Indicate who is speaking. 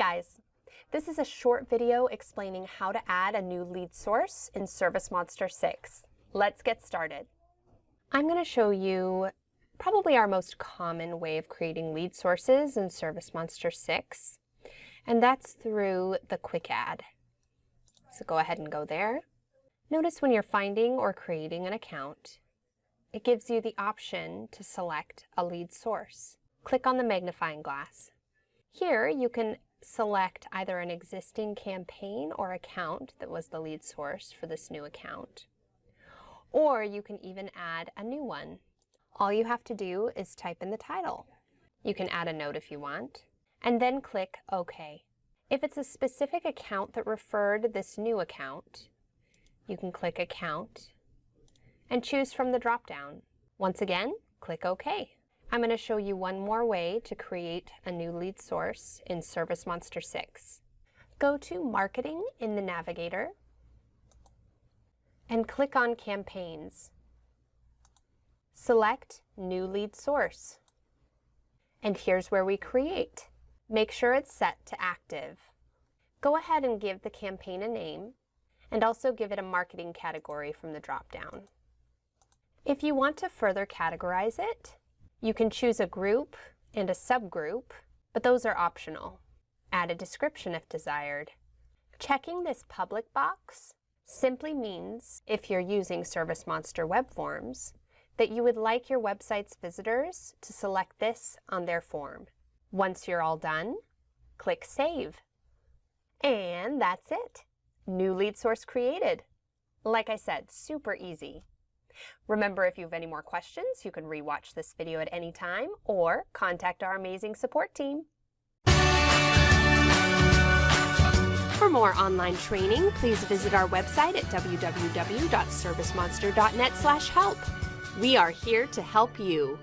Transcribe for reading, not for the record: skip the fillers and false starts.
Speaker 1: guys, this is a short video explaining how to add a new lead source in ServiceMonster 6. Let's get started. I'm going to show you probably our most common way of creating lead sources in ServiceMonster 6, and that's through the quick add. So go ahead and go there. Notice when you're finding or creating an account, it gives you the option to select a lead source. Click on the magnifying glass. Here you can select either an existing campaign or account that was the lead source for this new account, or you can even add a new one. All you have to do is type in the title. You can add a note if you want, and then click OK. If it's a specific account that referred this new account, you can click Account and choose from the drop-down. Once again, click OK. I'm going to show you one more way to create a new lead source in ServiceMonster 6. Go to Marketing in the Navigator and click on Campaigns. Select New Lead Source. And here's where we create. Make sure it's set to Active. Go ahead and give the campaign a name and also give it a marketing category from the drop-down. If you want to further categorize it, you can choose a group and a subgroup, but those are optional. Add a description if desired. Checking this public box simply means, if you're using ServiceMonster Web Forms, that you would like your website's visitors to select this on their form. Once you're all done, click Save. And that's it. New lead source created. Like I said, super easy. Remember, if you have any more questions, you can rewatch this video at any time or contact our amazing support team. For more online training, please visit our website at www.servicemonster.net/help. We are here to help you.